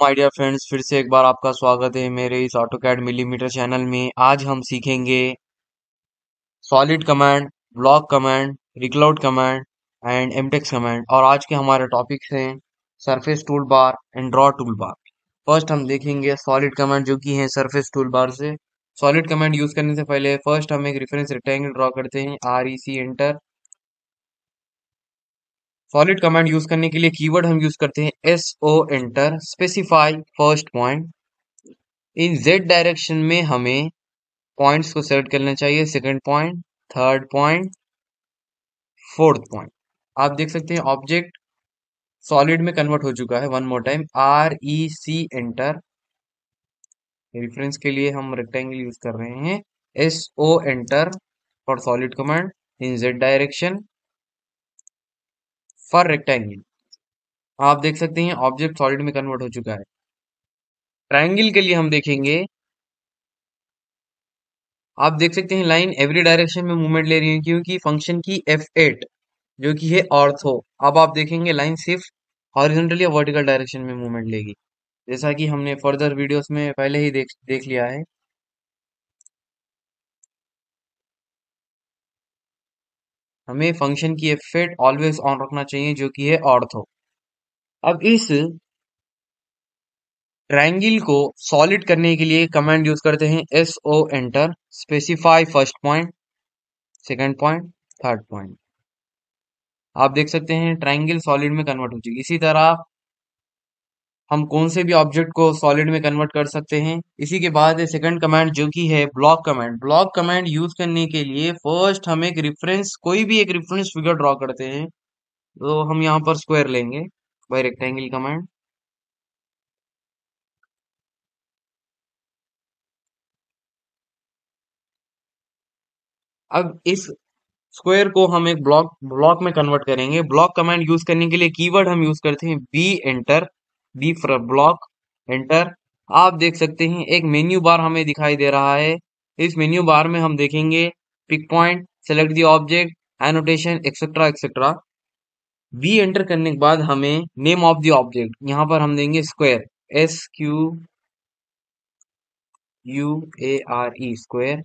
My dear friends, फिर से एक बार आपका स्वागत है मेरे इस ऑटोकैड मिलीमीटर चैनल में। आज हम सीखेंगे solid command, block command, revcloud command and mtext command. और आज के हमारे टॉपिक्स हैं surface tool bar and draw tool bar. First हम देखेंगे सॉलिड कमांड जो कि है सरफेस टूल बार से। सॉलिड कमांड यूज करने से पहले फर्स्ट हम एक रेफरेंस रेक्टेंगल ड्रॉ करते हैं, REC enter. Solid command use करने के लिए कीवर्ड हम यूज करते हैं SO enter, specify first point. In Z direction में हमें पॉइंट्स को सेलेक्ट करना चाहिए, second point, third point, fourth point. आप देख सकते हैं ऑब्जेक्ट सॉलिड में कन्वर्ट हो चुका है। One more time, REC enter. Reference के लिए हम रेक्टेंगल यूज कर रहे हैं, SO enter for solid command in Z direction for rectangle. आप देख सकते हैं ऑब्जेक्ट सॉलिड में कन्वर्ट हो चुका है। ट्रायंगल के लिए हम देखेंगे, आप देख सकते हैं लाइन एवरी डायरेक्शन में मूवमेंट ले रही है क्योंकि फंक्शन की F8 जो कि है ऑर्थो। अब आप देखेंगे लाइन सिर्फ हॉरिजॉन्टल या वर्टिकल डायरेक्शन में मूवमेंट लेगी, जैसा कि हमने फर्दर वीडियोस में पहले ही देख लिया है। हमें फंक्शन की F8 ऑलवेज ऑन रखना चाहिए जो कि है ऑर्थो। अब इस ट्रायंगल को सॉलिड करने के लिए कमांड यूज करते हैं SO enter, specify first point, second point, third point. आप देख सकते हैं ट्रायंगल सॉलिड में कन्वर्ट हो चुकी। इसी तरह हम कौन से भी ऑब्जेक्ट को सॉलिड में कन्वर्ट कर सकते हैं। इसी के बाद सेकंड कमांड जो कि है block command. Block command use करने के लिए फर्स्ट हम एक रेफरेंस, कोई भी एक रेफरेंस फिगर ड्रॉ करते हैं। तो हम यहाँ पर स्क्वायर लेंगे बाय रेक्टेंगल कमांड। अब इस स्क्वायर को हम एक ब्लॉक ब्लॉक में कन्वर्ट करेंगे। ब्लॉक कमांड यूज करने के लिए कीवर्ड हम यूज करते हैं B enter, B for block, enter. आप देख सकते हैं एक मेन्यू बार हमें दिखाई दे रहा है। इस मेन्यू बार में हम देखेंगे pick point, select the object, annotation, etcetera etcetera. B enter करने के बाद हमें नेम ऑफ द ऑब्जेक्ट यहाँ पर हम देंगे स्क्वायर, SQUARE, स्क्वायर।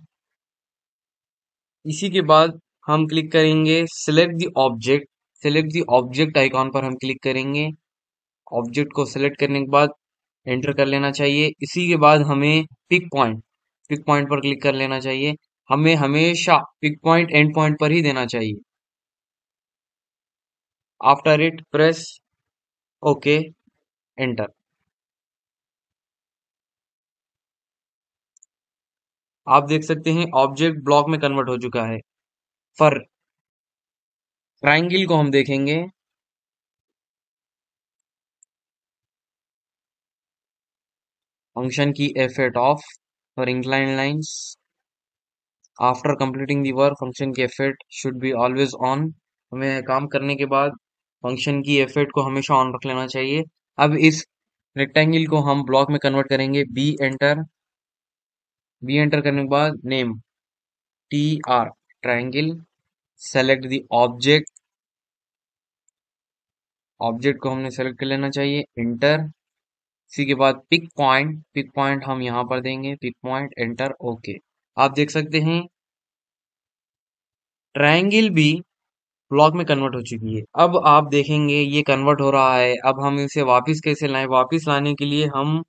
इसी के बाद हम क्लिक करेंगे select the object. Select the object icon पर हम क्लिक करेंगे। ऑब्जेक्ट को सिलेक्ट करने के बाद एंटर कर लेना चाहिए। इसी के बाद हमें पिक पॉइंट पर क्लिक कर लेना चाहिए। हमें हमेशा पिक पॉइंट एंड पॉइंट पर ही देना चाहिए। After it press okay, enter. आप देख सकते हैं ऑब्जेक्ट ब्लॉक में कन्वर्ट हो चुका है। फॉर ट्रायंगल को हम देखेंगे, फंक्शन की F8 of for incline lines. After completing the work function की F8 should be always on. हमें काम करने के बाद फंक्शन की F8 को हमेशा ऑन रख लेना चाहिए। अब इस रेक्टेंगल को हम ब्लॉक में कन्वर्ट करेंगे, बी एंटर। बी एंटर करने के बाद name TR, triangle. Select the object, object को हमने सेलेक्ट कर लेना चाहिए, एंटर। इसी के बाद पिक पॉइंट हम यहाँ पर देंगे, पिक पॉइंट, एंटर, ओके। आप देख सकते हैं ट्रायंगल भी ब्लॉक में कन्वर्ट हो चुकी है। अब आप देखेंगे ये कन्वर्ट हो रहा है। अब हम इसे वापस कैसे लाएं? वापस लाने के लिए हम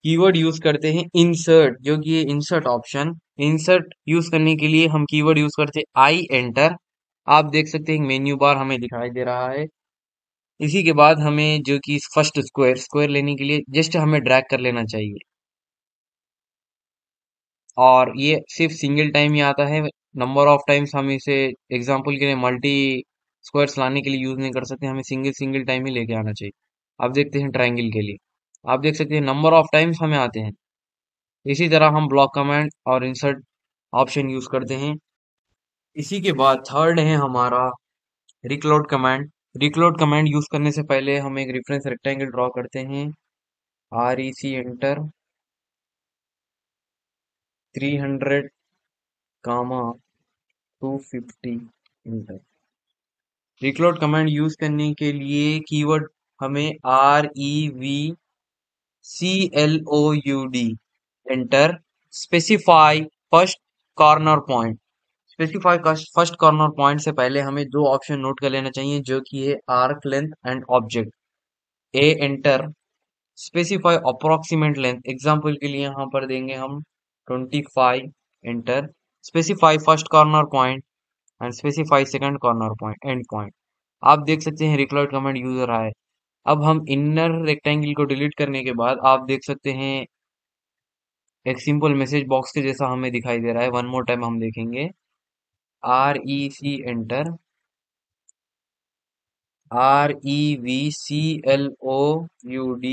कीवर्ड यूज करते हैं इंसर्ट, जो कि इंसर्ट ऑप्शन। इंसर्ट यूज करने के लिए हम कीवर्ड यूज करते हैं आई एंटर। आप देख सकते हैं मेन्यू बार हमें दिखाई दे रहा है। इसी के बाद हमें जो कि फर्स्ट स्क्वायर स्क्वायर लेने के लिए जस्ट हमें ड्रैग कर लेना चाहिए। और ये सिर्फ सिंगल टाइम ही आता है। नंबर ऑफ टाइम्स हम इसे एग्जांपल के लिए मल्टी स्क्वायर्स लाने के लिए यूज नहीं कर सकते। हमें सिंगल सिंगल टाइम ही लेके आना चाहिए। आप देखते हैं ट्रायंगल के लिए, आप देख सकते हैं नंबर ऑफ टाइम्स हमें आते हैं। इसी तरह हम ब्लॉक कमांड और इंसर्ट ऑप्शन यूज करते हैं। इसी के बाद थर्ड है हमारा रिक्लोड कमांड। रिक्लोड कमांड यूज करने से पहले हम एक रेफरेंस रेक्टेंगल ड्रॉ करते हैं, REC एंटर, 300 कामा 250 एंटर। रिक्लोड कमांड यूज करने के लिए कीवर्ड हमें REV CLOUD, enter. Specify first corner point. Specify first corner point से पहले हमें दो ऑप्शन नोट कर लेना चाहिए, जो कि है arc length and object. A enter. Specify approximate length, example के लिए यहाँ पर देंगे हम 25, enter. Specify first corner point and specify second corner point, and point. आप देख सकते हैं रिक्वायर्ड कमांड यूज हो रहा है। अब हम इनर रेक्टेंगल को डिलीट करने के बाद आप देख सकते हैं एक सिंपल मैसेज बॉक्स के जैसा हमें दिखाई दे रहा है। वन मोर टाइम हम देखेंगे। REC enter. REVCLOUD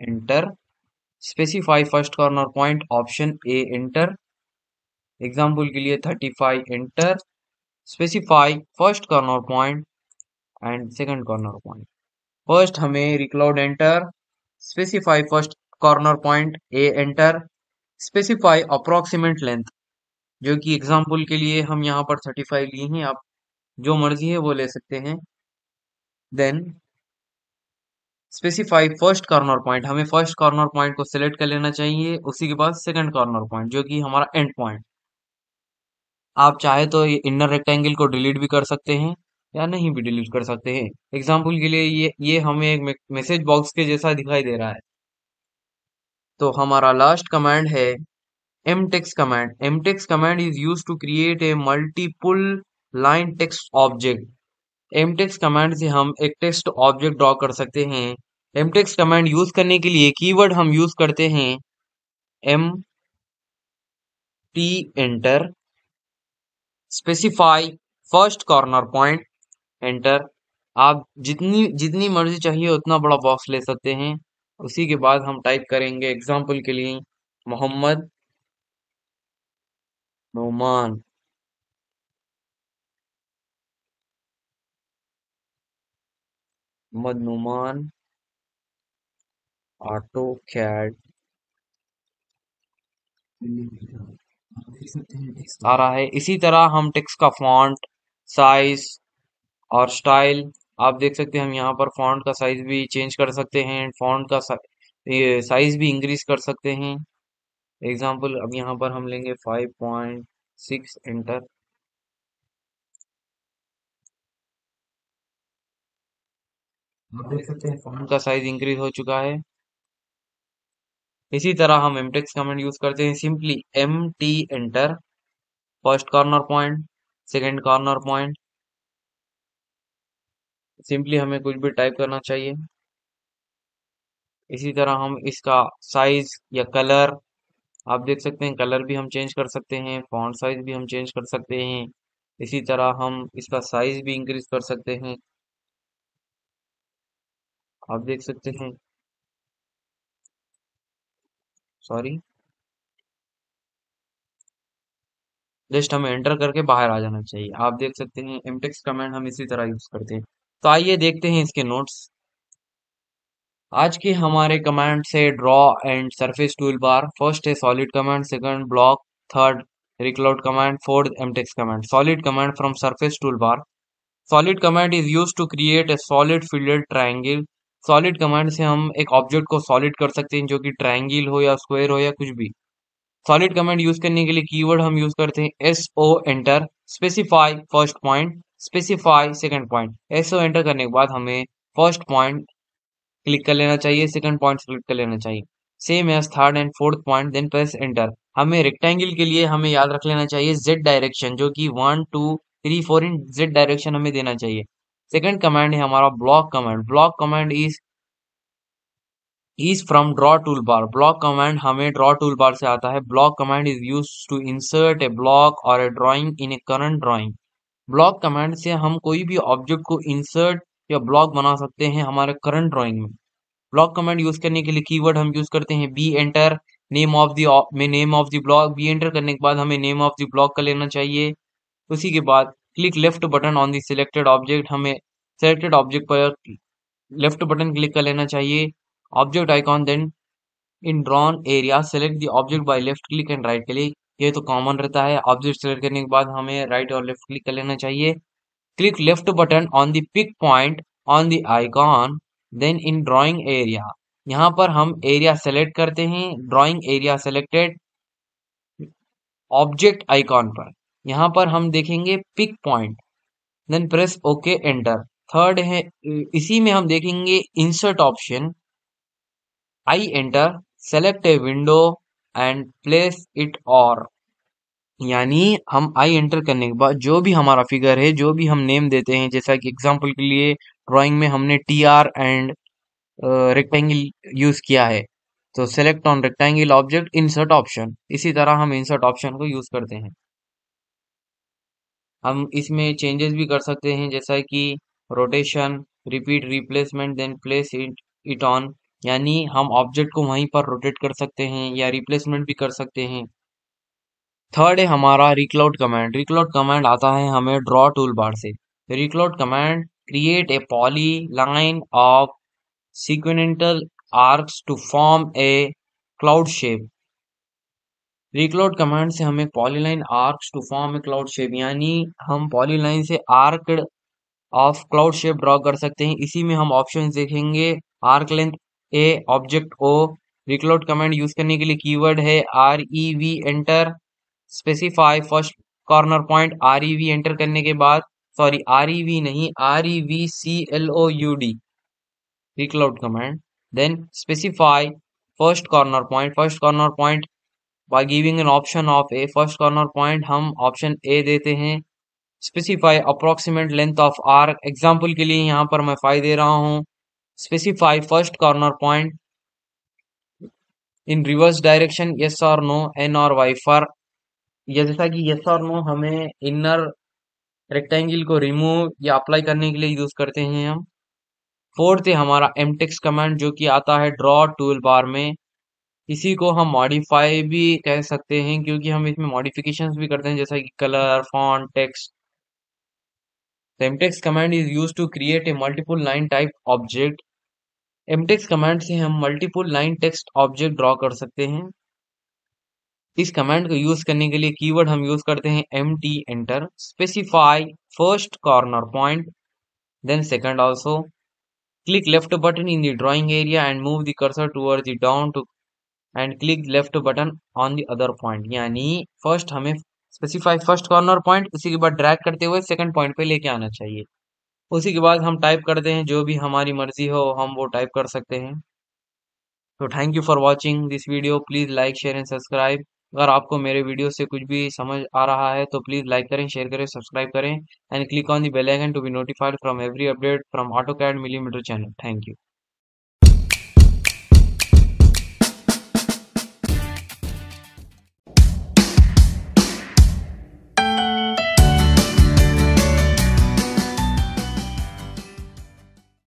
enter. Specify first corner point, option A enter. Example के लिए 35, enter. Specify first corner point and second corner point. First हमें revcloud enter. Specify first corner point, A enter. Specify approximate length, जो कि example के लिए हम यहाँ पर 35 लिए हैं, आप जो मर्जी है वो ले सकते हैं। Then specify first corner point, हमें फर्स्ट कॉर्नर पॉइंट को सिलेक्ट कर लेना चाहिए, उसी के बाद सेकंड कॉर्नर पॉइंट जो कि हमारा एंड पॉइंट। आप चाहे तो ये इनर रेक्टेंगल को डिलीट भी कर सकते हैं या नहीं भी डिलीट कर सकते हैं। एग्जाम्पल के लिए ये हमें एक मैसेज बॉक्स के जैसा दिखाई दे रहा है। तो हमारा लास्ट कमांड है mtext command. mtext command is used to create a multiple line text object. mtext command से हम एक टेक्स्ट ऑब्जेक्ट ड्रॉ कर सकते हैं। mtext command यूज करने के लिए कीवर्ड हम यूज करते हैं mt enter. Specify first corner point, enter. आप जितनी जितनी मर्जी चाहिए उतना बड़ा बॉक्स ले सकते हैं। उसी के बाद हम टाइप करेंगे एग्जाम्पल के लिए मोहम्मद नोमान। मोहम्मद नोमान ऑटो कैड आ रहा है। इसी तरह हम टेक्स्ट का फॉन्ट, साइज और स्टाइल, आप देख सकते हैं हम यहाँ पर फॉन्ट का साइज भी चेंज कर सकते हैं, फॉन्ट का साइज भी इंक्रीज कर सकते हैं। एग्जाम्पल अब यहाँ पर हम लेंगे 5.6, एंटर। आप देख सकते हैं फॉन्ट का साइज इंक्रीज हो चुका है। इसी तरह हम mtext कमेंट यूज करते हैं, simply mt enter. First corner point, second corner point, simply हमें कुछ भी टाइप करना चाहिए। इसी तरह हम इसका साइज या कलर, आप देख सकते हैं कलर भी हम चेंज कर सकते हैं, फॉन्ट साइज भी हम चेंज कर सकते हैं। इसी तरह हम इसका साइज भी इंक्रीज कर सकते हैं, आप देख सकते हैं। सॉरी, जस्ट हमें एंटर करके बाहर आ जाना चाहिए। आप देख सकते हैं mtext कमेंट हम इसी तरह यूज करते हैं। तो आइए देखते हैं इसके नोट्स। आज के हमारे कमांड से draw and surface tool bar. First है solid command, second block, third revcloud command, fourth mtext command. Solid command from surface tool bar. Solid command is use to create a solid filled triangle. Solid command से हम एक object को solid कर सकते हैं, जो कि ट्राइंगल हो या स्क्वायर हो या कुछ भी। सॉलिड कमांड यूज करने के लिए कीवर्ड हम यूज करते हैं SO enter. Specify first point, specify second point. SO enter करने के बाद हमें फर्स्ट पॉइंट क्लिक कर लेना चाहिए, सेकंड पॉइंट क्लिक कर लेना चाहिए, same as third and fourth point, then press enter. हमें रेक्टेंगल के लिए हमें याद रख लेना चाहिए जेड डायरेक्शन, जो कि 1 2 3 4 इन जेड डायरेक्शन हमें देना चाहिए। सेकंड कमांड है हमारा block command. Block command is from draw tool bar. Block command हमें ड्रॉ टूल बार से आता है। Block command is use to insert a block और a drawing in a current drawing. Block command से हम कोई भी ऑब्जेक्ट को इंसर्ट या ब्लॉक बना सकते हैं हमारे करंट ड्राइंग में। ब्लॉक कमांड यूज करने के लिए कीवर्ड हम यूज करते हैं B enter. Name of the block, B enter करने के बाद हमें नेम ऑफ द ब्लॉक कर लेना चाहिए। उसी के बाद click left button on the selected object, हमें सिलेक्टेड ऑब्जेक्ट पर लेफ्ट बटन क्लिक कर लेना चाहिए। Object icon, then in drawn area select the object by left click and right click. ये तो कॉमन रहता है। ऑब्जेक्ट सेलेक्ट करने के बाद हमें राइट और लेफ्ट क्लिक कर लेना चाहिए। Click left button on the pick point on the icon, then in drawing area, यहाँ पर हम एरिया सेलेक्ट करते हैं, drawing area selected, object icon पर यहाँ पर हम देखेंगे pick point, then press okay enter. Third है, इसी में हम देखेंगे insert option, I enter, select a window and place it और, यानी हम आई एंटर करने के बाद जो भी हमारा फिगर है, जो भी हम नेम देते हैं, जैसा कि एग्जांपल के लिए ड्राइंग में हमने T R and rectangle use किया है, तो select on rectangle object insert option, इसी तरह हम इंसर्ट ऑप्शन को यूज करते हैं। हम इसमें चेंजेस भी कर सकते हैं, जैसा कि rotation, repeat, replacement, then place it on, यानी हम ऑब्जेक्ट को वहीं पर रोटेट कर सकते हैं या रिप्लेसमेंट भी कर सकते हैं। थर्ड है हमारा रिक्लाउड कमांड। रिक्लाउड कमांड आता है हमें ड्रॉ टूल बार से। Revcloud command create a poly line of sequential arcs to form a cloud shape। Revcloud command से हमें polyline arcs to form a cloud shape, यानी हम पॉलीलाइन से arc of cloud shape draw कर सकते हैं। इसी में हम ऑप्शंस देखेंगे, arc length A, object O. Revcloud command use करने के लिए कीवर्ड है REV enter, specify first corner point. REV enter करने के बाद, सॉरी REV नहीं, REVCLOUD, revcloud command, then specify first corner point. First corner point by giving an option of a first corner point, हम option A देते हैं। Specify approximate length of arc, example के लिए यहाँ पर मैं 5 दे रहा हूँ। Specify first corner point in reverse direction, yes और नो, एन और वाई फॉर, जैसा कि यस और नो हमें इनर रेक्टेंगल को रिमूव या अप्लाई करने के लिए यूज करते हैं हम। फोर्थ है हमारा एमटेक्स कमांड, जो कि आता है ड्रॉ टूल बार में। इसी को हम मॉडिफाई भी कह सकते हैं, क्योंकि हम इसमें मॉडिफिकेशंस भी करते हैं, जैसा कि colour, font, text. The mtext command is used to create a multiple line type object। mtext command से हम multiple line text object draw कर सकते हैं। इस कमांड को यूज करने के लिए कीवर्ड हम यूज करते हैं MT enter, specify first corner point, then second also, click left button in the drawing area and move the cursor towards the down to and click left button on the other point, यानी first हमें specify first corner point, उसी के बाद drag करते हुए second point पे लेके आना चाहिए। उसी के बाद हम टाइप करते हैं, जो भी हमारी मर्जी हो हम वो टाइप कर सकते हैं। तो thank you for watching this video, please like, share and subscribe. अगर आपको मेरे वीडियो से कुछ भी समझ आ रहा है तो प्लीज़ लाइक करें, शेयर करें, सब्सक्राइब करें and click on the bell icon to be notified from every update from AutoCAD millimetre channel. Thank you.